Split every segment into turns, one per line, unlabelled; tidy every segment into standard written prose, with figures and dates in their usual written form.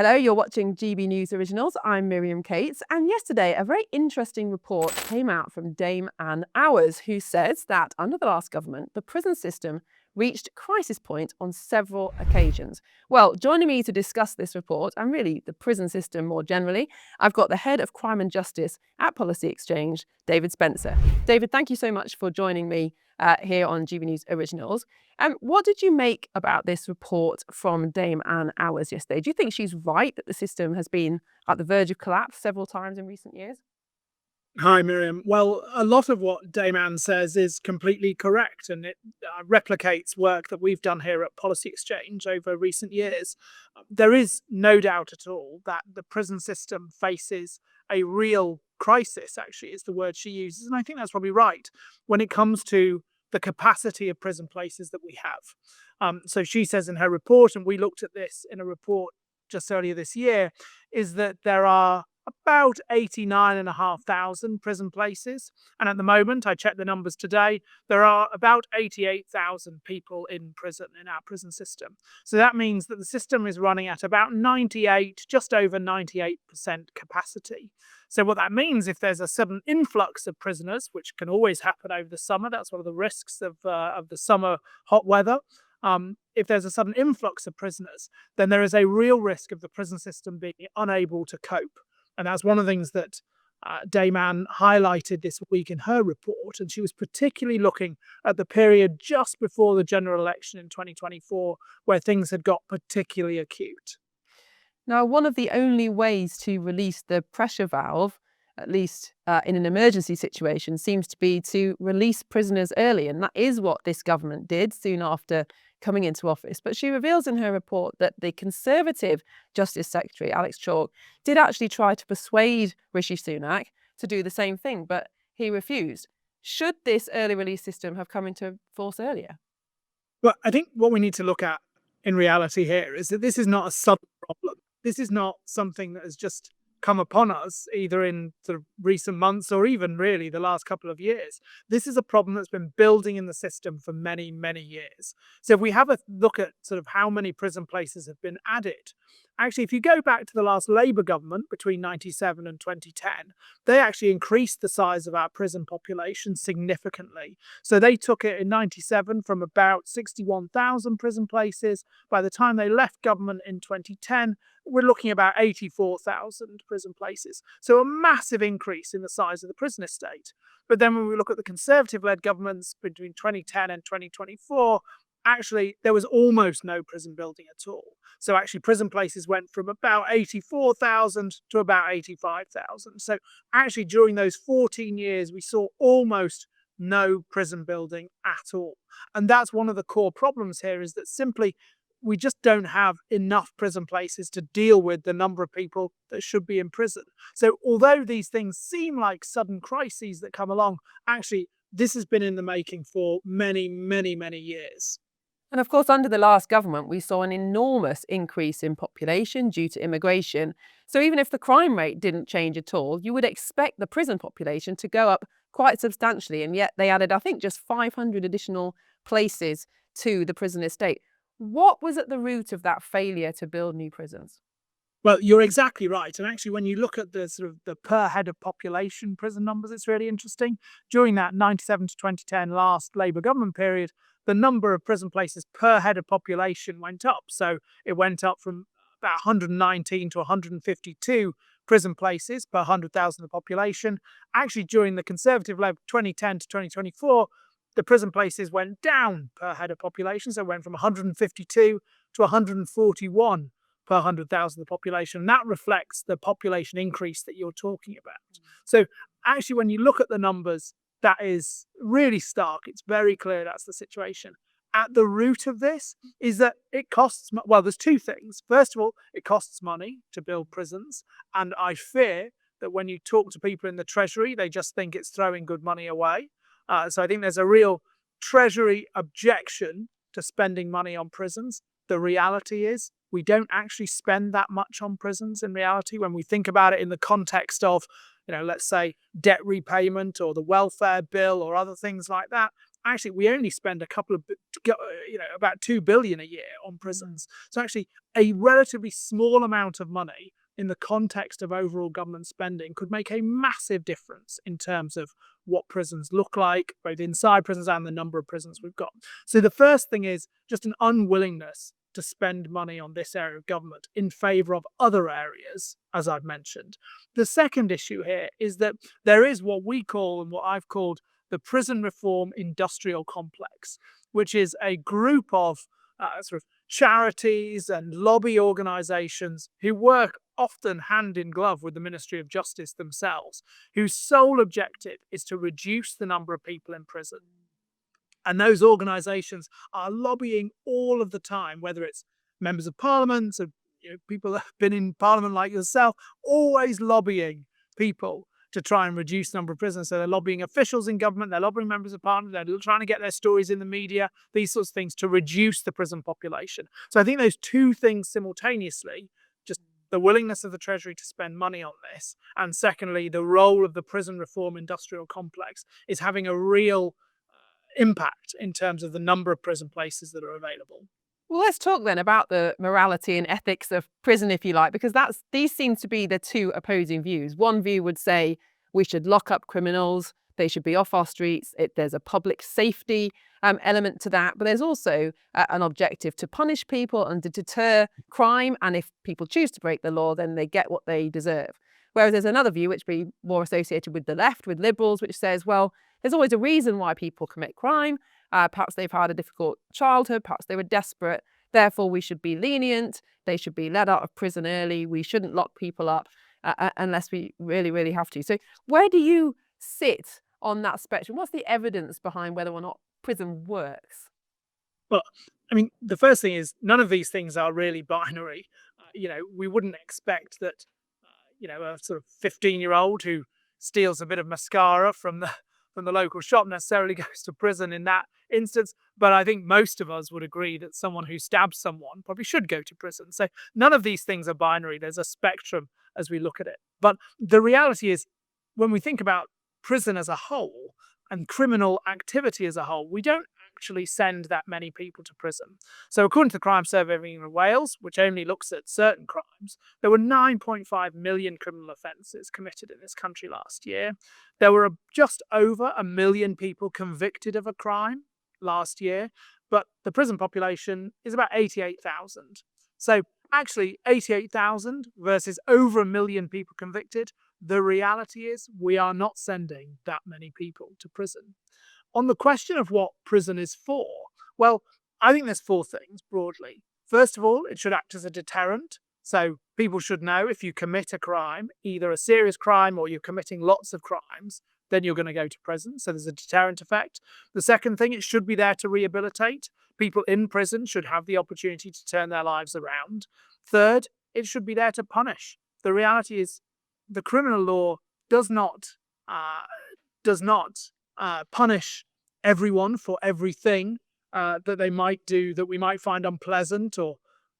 Hello, you're watching GB News Originals. I'm Miriam Cates, and yesterday a very interesting report came out from Dame Anne Owens, who says that under the last government, the prison system reached crisis point on several occasions. Well, joining me to discuss this report and really the prison system more generally, I've got the head of crime and justice at Policy Exchange, David Spencer. David, thank you so much for joining me here on GB News Originals. What did you make about this report from Dame Anne Owens yesterday? Do you think she's right that the system has been at the verge of collapse several times in recent years?
Hi, Miriam. Well, a lot of what Dame Anne says is completely correct, and it replicates work that we've done here at Policy Exchange over recent years. There is no doubt at all that the prison system faces a real crisis, actually, is the word she uses. And I think that's probably right when it comes to the capacity of prison places that we have. So she says in her report, and we looked at this in a report just earlier this year, is that there are about 89,500 prison places. And at the moment, I checked the numbers today, there are about 88,000 people in prison in our prison system. So that means that the system is running at about 98, just over 98% capacity. So what that means, if there's a sudden influx of prisoners, which can always happen over the summer, that's one of the risks of the summer hot weather. If there's a sudden influx of prisoners, then there is a real risk of the prison system being unable to cope. And that's one of the things that Dame Anne highlighted this week in her report. And she was particularly looking at the period just before the general election in 2024, where things had got particularly acute.
Now, one of the only ways to release the pressure valve, at least in an emergency situation, seems to be to release prisoners early. And that is what this government did soon after coming into office. But she reveals in her report that the Conservative Justice Secretary, Alex Chalk, did actually try to persuade Rishi Sunak to do the same thing, but he refused. Should this early release system have come into force earlier?
But I think what we need to look at in reality here is that this is not a sudden problem. This is not something that has just come upon us either in sort of recent months or even really the last couple of years. This is a problem that's been building in the system for many, many years. So if we have a look at sort of how many prison places have been added, actually, if you go back to the last Labour government between 97 and 2010, they actually increased the size of our prison population significantly. So they took it in 97 from about 61,000 prison places. By the time they left government in 2010, we're looking about 84,000 prison places. So a massive increase in the size of the prison estate. But then when we look at the Conservative-led governments between 2010 and 2024, actually, there was almost no prison building at all. So actually, prison places went from about 84,000 to about 85,000. So actually, during those 14 years, we saw almost no prison building at all. And that's one of the core problems here, is that simply we just don't have enough prison places to deal with the number of people that should be in prison. So although these things seem like sudden crises that come along, actually, this has been in the making for many, many, many years.
And of course, under the last government, we saw an enormous increase in population due to immigration. So even if the crime rate didn't change at all, you would expect the prison population to go up quite substantially. And yet they added, I think, just 500 additional places to the prison estate. What was at the root of that failure to build new prisons?
Well, you're exactly right. And actually, when you look at the sort of the per head of population prison numbers, it's really interesting. During that 97 to 2010 last Labour government period, the number of prison places per head of population went up. So it went up from about 119 to 152 prison places per 100,000 of population. Actually, during the Conservative-led 2010 to 2024, the prison places went down per head of population. So it went from 152 to 141 per 100,000 of the population. And that reflects the population increase that you're talking about. So actually, when you look at the numbers, that is really stark. It's very clear that's the situation. At the root of this is that it costs, well, there's two things. First of all, it costs money to build prisons. And I fear that when you talk to people in the Treasury, they just think it's throwing good money away. So I think there's a real Treasury objection to spending money on prisons. The reality is we don't actually spend that much on prisons in reality. When we think about it in the context of, let's say debt repayment or the welfare bill or other things like that, actually we only spend about 2 billion a year on prisons. So actually a relatively small amount of money in the context of overall government spending could make a massive difference in terms of what prisons look like, both inside prisons and the number of prisons we've got. So the first thing is just an unwillingness to spend money on this area of government in favour of other areas, as I've mentioned. The second issue here is that there is what we call, and what I've called, the prison reform industrial complex, which is a group of sort of charities and lobby organisations who work often hand in glove with the Ministry of Justice themselves, whose sole objective is to reduce the number of people in prison. And those organisations are lobbying all of the time, whether it's members of parliament, or people that have been in parliament like yourself, always lobbying people to try and reduce the number of prisoners. So they're lobbying officials in government, they're lobbying members of parliament, they're trying to get their stories in the media, these sorts of things to reduce the prison population. So I think those two things simultaneously, just the willingness of the Treasury to spend money on this, and secondly, the role of the prison reform industrial complex, is having a real impact in terms of the number of prison places that are available.
Well, let's talk then about the morality and ethics of prison, if you like, because these seem to be the two opposing views. One view would say we should lock up criminals, they should be off our streets. There's a public safety element to that, but there's also an objective to punish people and to deter crime. And if people choose to break the law, then they get what they deserve. Whereas there's another view, which would be more associated with the left, with liberals, which says, well, there's always a reason why people commit crime. Perhaps they've had a difficult childhood, perhaps they were desperate. Therefore, we should be lenient. They should be let out of prison early. We shouldn't lock people up unless we really, really have to. So where do you sit on that spectrum? What's the evidence behind whether or not prison works?
Well, I mean, the first thing is none of these things are really binary. We wouldn't expect that, a sort of 15-year-old who steals a bit of mascara from the local shop necessarily goes to prison in that instance. But I think most of us would agree that someone who stabs someone probably should go to prison. So none of these things are binary. There's a spectrum as we look at it. But the reality is, when we think about prison as a whole and criminal activity as a whole, we don't actually send that many people to prison. So according to the Crime Survey of Wales, which only looks at certain crimes, there were 9.5 million criminal offences committed in this country last year. There were just over 1 million people convicted of a crime last year, but the prison population is about 88,000. So actually 88,000 versus over 1 million people convicted, the reality is we are not sending that many people to prison. On the question of what prison is for, well, I think there's 4 things broadly. First of all, it should act as a deterrent. So people should know if you commit a crime, either a serious crime or you're committing lots of crimes, then you're going to go to prison. So there's a deterrent effect. The second thing, it should be there to rehabilitate. People in prison should have the opportunity to turn their lives around. Third, it should be there to punish. The reality is the criminal law does not punish everyone for everything that they might do that we might find unpleasant or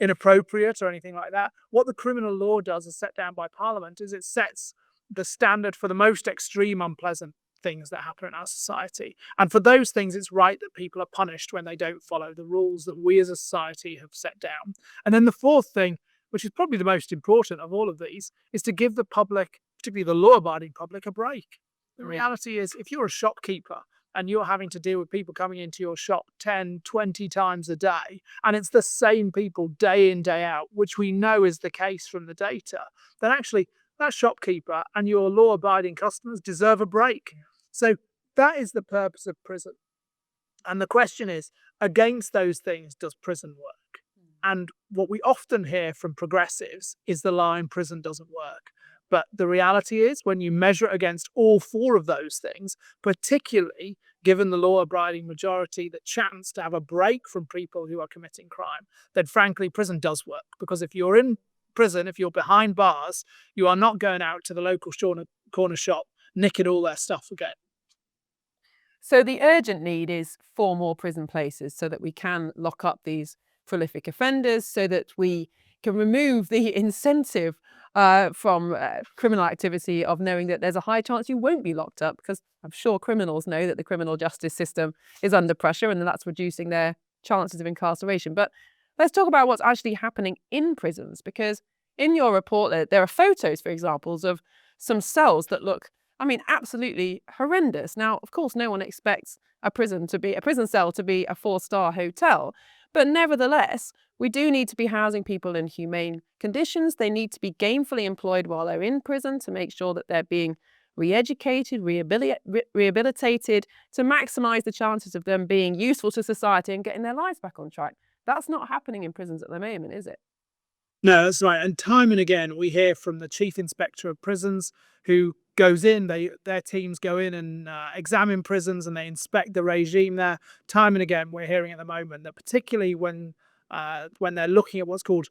inappropriate or anything like that. What the criminal law does, as set down by Parliament, is it sets the standard for the most extreme unpleasant things that happen in our society. And for those things, it's right that people are punished when they don't follow the rules that we as a society have set down. And then the fourth thing, which is probably the most important of all of these, is to give the public, particularly the law-abiding public, a break. The reality is, if you're a shopkeeper and you're having to deal with people coming into your shop 10, 20 times a day, and it's the same people day in, day out, which we know is the case from the data, then actually that shopkeeper and your law-abiding customers deserve a break. So that is the purpose of prison. And the question is, against those things, does prison work? And what we often hear from progressives is the line, prison doesn't work. But the reality is, when you measure it against all 4 of those things, particularly given the law-abiding majority that chance to have a break from people who are committing crime, then frankly, prison does work. Because if you're in prison, if you're behind bars, you are not going out to the local corner shop, nicking all their stuff again.
So the urgent need is for more prison places so that we can lock up these prolific offenders, so that we can remove the incentive from criminal activity, of knowing that there's a high chance you won't be locked up, because I'm sure criminals know that the criminal justice system is under pressure and that's reducing their chances of incarceration. But let's talk about what's actually happening in prisons, because in your report there are photos, for examples, of some cells that look, I mean, absolutely horrendous. Now, of course, no one expects a prison cell to be a 4-star hotel, but nevertheless, we do need to be housing people in humane conditions. They need to be gainfully employed while they're in prison to make sure that they're being re-educated, rehabilitated, to maximise the chances of them being useful to society and getting their lives back on track. That's not happening in prisons at the moment, is it?
No, that's right. And time and again, we hear from the Chief Inspector of Prisons who goes in, their teams go in and examine prisons and they inspect the regime there. Time and again, we're hearing at the moment that particularly when they're looking at what's called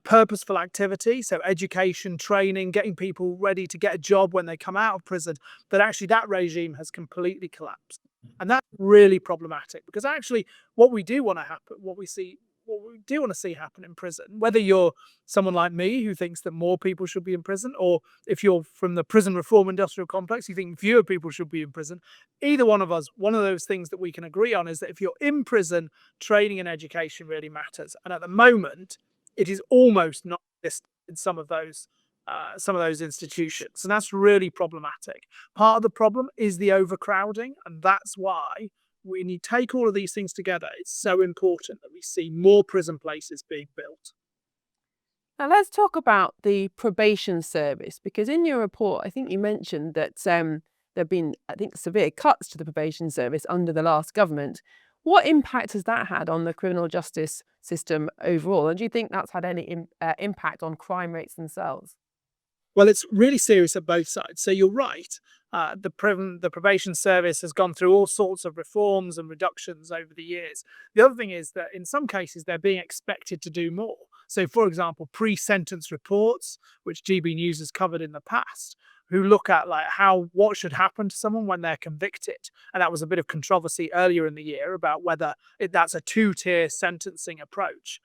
purposeful activity, so education, training, getting people ready to get a job when they come out of prison, that actually that regime has completely collapsed. And that's really problematic, because actually what we do want to happen, what we do want to see happen in prison, whether you're someone like me who thinks that more people should be in prison, or if you're from the prison reform industrial complex, you think fewer people should be in prison, either one of us, one of those things that we can agree on is that if you're in prison, training and education really matters. And at the moment, it is almost not existent in some of those institutions. And that's really problematic. Part of the problem is the overcrowding, and that's why when you take all of these things together, it's so important that we see more prison places being built.
Now, let's talk about the probation service, because in your report, I think you mentioned that there have been, I think, severe cuts to the probation service under the last government. What impact has that had on the criminal justice system overall? And do you think that's had any impact on crime rates themselves?
Well, it's really serious at both sides. So you're right. The probation service has gone through all sorts of reforms and reductions over the years. The other thing is that in some cases they're being expected to do more. So, for example, pre-sentence reports, which GBNews has covered in the past, who look at what should happen to someone when they're convicted. And that was a bit of controversy earlier in the year about whether that's a two-tier sentencing approach.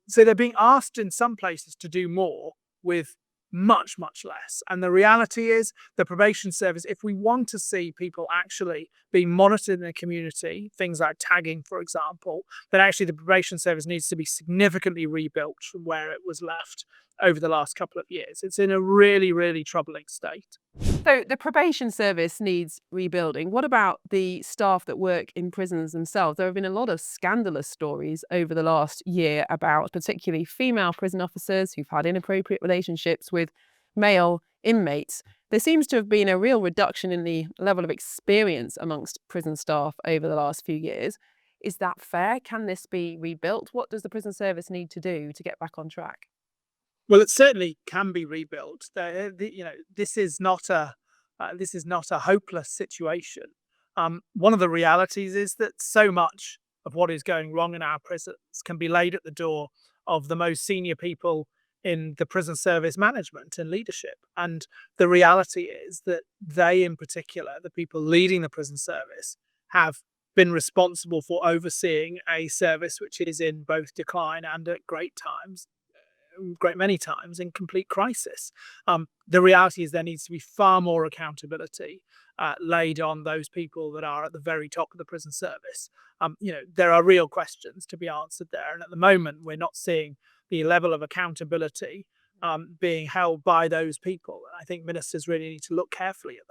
So they're being asked in some places to do more with much, much less. And the reality is the probation service, if we want to see people actually being monitored in the community, things like tagging, for example, then actually the probation service needs to be significantly rebuilt from where it was left over the last couple of years. It's in a really, really troubling state.
So the probation service needs rebuilding. What about the staff that work in prisons themselves? There have been a lot of scandalous stories over the last year about particularly female prison officers who've had inappropriate relationships with male inmates. There seems to have been a real reduction in the level of experience amongst prison staff over the last few years. Is that fair? Can this be rebuilt? What does the prison service need to do to get back on track?
Well, it certainly can be rebuilt. This is not a hopeless situation. One of the realities is that so much of what is going wrong in our prisons can be laid at the door of the most senior people in the prison service management and leadership. And the reality is that they, in particular, the people leading the prison service, have been responsible for overseeing a service which is in both decline and at great many times in complete crisis. The reality is there needs to be far more accountability laid on those people that are at the very top of the prison service. There are real questions to be answered there, and at the moment we're not seeing the level of accountability being held by those people. I think ministers really need to look carefully at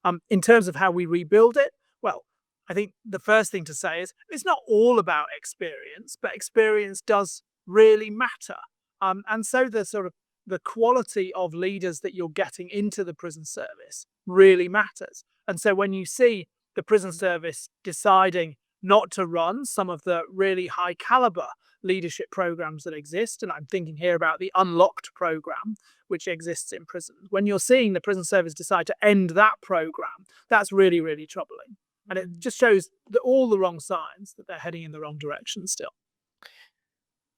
that. In terms of how we rebuild it, well, I think the first thing to say is it's not all about experience, but experience does really matter. And so the quality of leaders that you're getting into the prison service really matters. And so when you see the prison service deciding not to run some of the really high caliber leadership programs that exist, and I'm thinking here about the Unlocked program, which exists in prisons, when you're seeing the prison service decide to end that program, that's really, really troubling. And it just shows all the wrong signs that they're heading in the wrong direction still.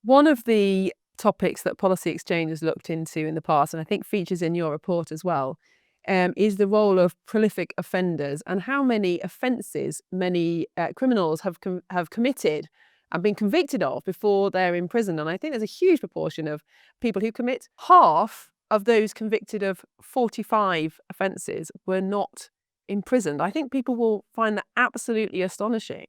One of the topics that Policy Exchange has looked into in the past, and I think features in your report as well, is the role of prolific offenders and how many offences many criminals have committed and been convicted of before they're in prison. And I think there's a huge proportion of people who commit half of those convicted of 45 offences were not imprisoned. I think people will find that absolutely astonishing.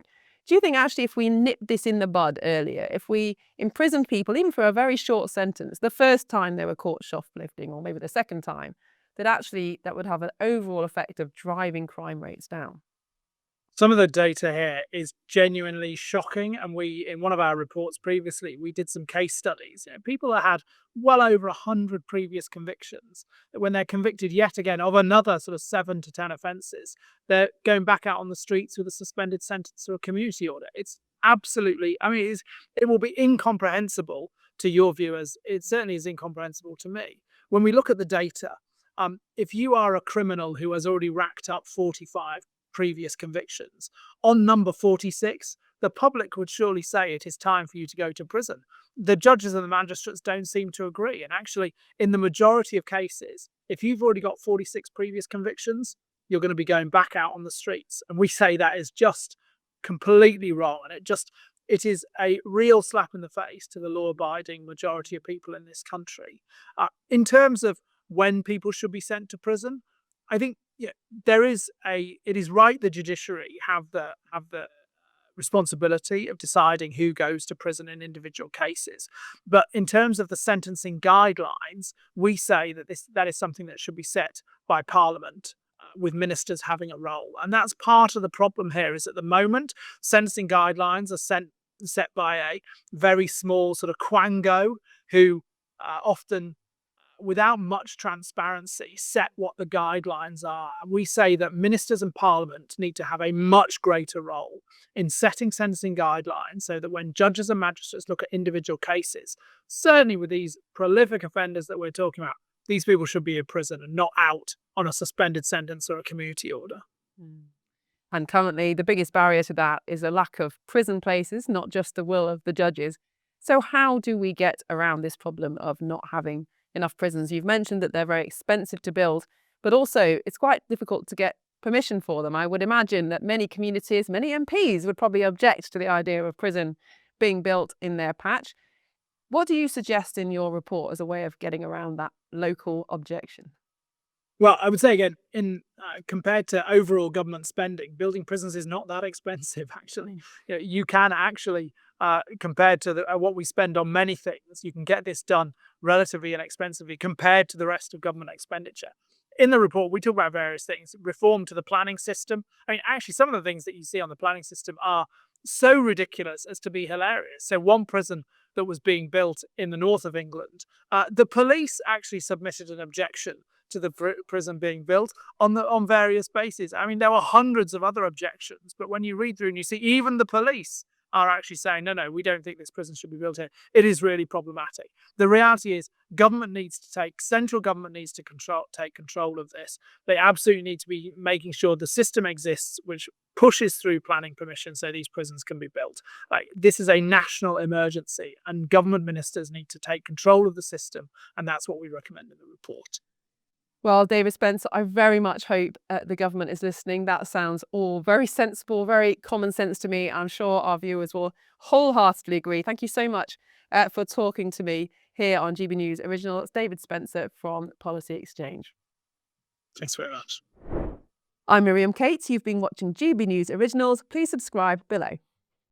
Do you think actually if we nipped this in the bud earlier, if we imprisoned people, even for a very short sentence, the first time they were caught shoplifting or maybe the second time, that actually that would have an overall effect of driving crime rates down?
Some of the data here is genuinely shocking. And we, in one of our reports previously, we did some case studies. People that had well over 100 previous convictions, that when they're convicted yet again of another sort of 7 to 10 offences, they're going back out on the streets with a suspended sentence or a community order. It's absolutely, I mean, it will be incomprehensible to your viewers. It certainly is incomprehensible to me. When we look at the data, if you are a criminal who has already racked up 45 previous convictions, on number 46, the public would surely say it is time for you to go to prison. The judges and the magistrates don't seem to agree. And actually, in the majority of cases, if you've already got 46 previous convictions, you're going to be going back out on the streets. And we say that is just completely wrong. And it is a real slap in the face to the law-abiding majority of people in this country. In terms of when people should be sent to prison, I think it is right the judiciary have the responsibility of deciding who goes to prison in individual cases. But in terms of the sentencing guidelines, we say that that is something that should be set by Parliament, with ministers having a role. And that's part of the problem here, is at the moment, sentencing guidelines are set by a very small sort of quango who often, without much transparency, set what the guidelines are. And we say that ministers and Parliament need to have a much greater role in setting sentencing guidelines, so that when judges and magistrates look at individual cases, certainly with these prolific offenders that we're talking about, these people should be in prison and not out on a suspended sentence or a community order.
And currently, the biggest barrier to that is a lack of prison places, not just the will of the judges. So how do we get around this problem of not having enough prisons? You've mentioned that they're very expensive to build, but also it's quite difficult to get permission for them. I would imagine that many communities, many MPs would probably object to the idea of prison being built in their patch. What do you suggest in your report as a way of getting around that local objection?
Well, I would say again, compared to overall government spending, building prisons is not that expensive. Actually, you can actually, compared to what we spend on many things, you can get this done relatively inexpensively compared to the rest of government expenditure. In the report, we talk about various things: reform to the planning system. I mean, actually, some of the things that you see on the planning system are so ridiculous as to be hilarious. So, one prison that was being built in the north of England, the police actually submitted an objection to the prison being built on various bases. I mean, there were hundreds of other objections, but when you read through and you see even the police are actually saying, no, we don't think this prison should be built here, it is really problematic. The reality is central government needs to take control of this. They absolutely need to be making sure the system exists, which pushes through planning permission so these prisons can be built. This is a national emergency, and government ministers need to take control of the system, and that's what we recommend in the report.
Well, David Spencer, I very much hope the government is listening. That sounds all very sensible, very common sense to me. I'm sure our viewers will wholeheartedly agree. Thank you so much for talking to me here on GB News Original. It's David Spencer from Policy Exchange.
Thanks very much.
I'm Miriam Cates. You've been watching GB News Originals. Please subscribe below.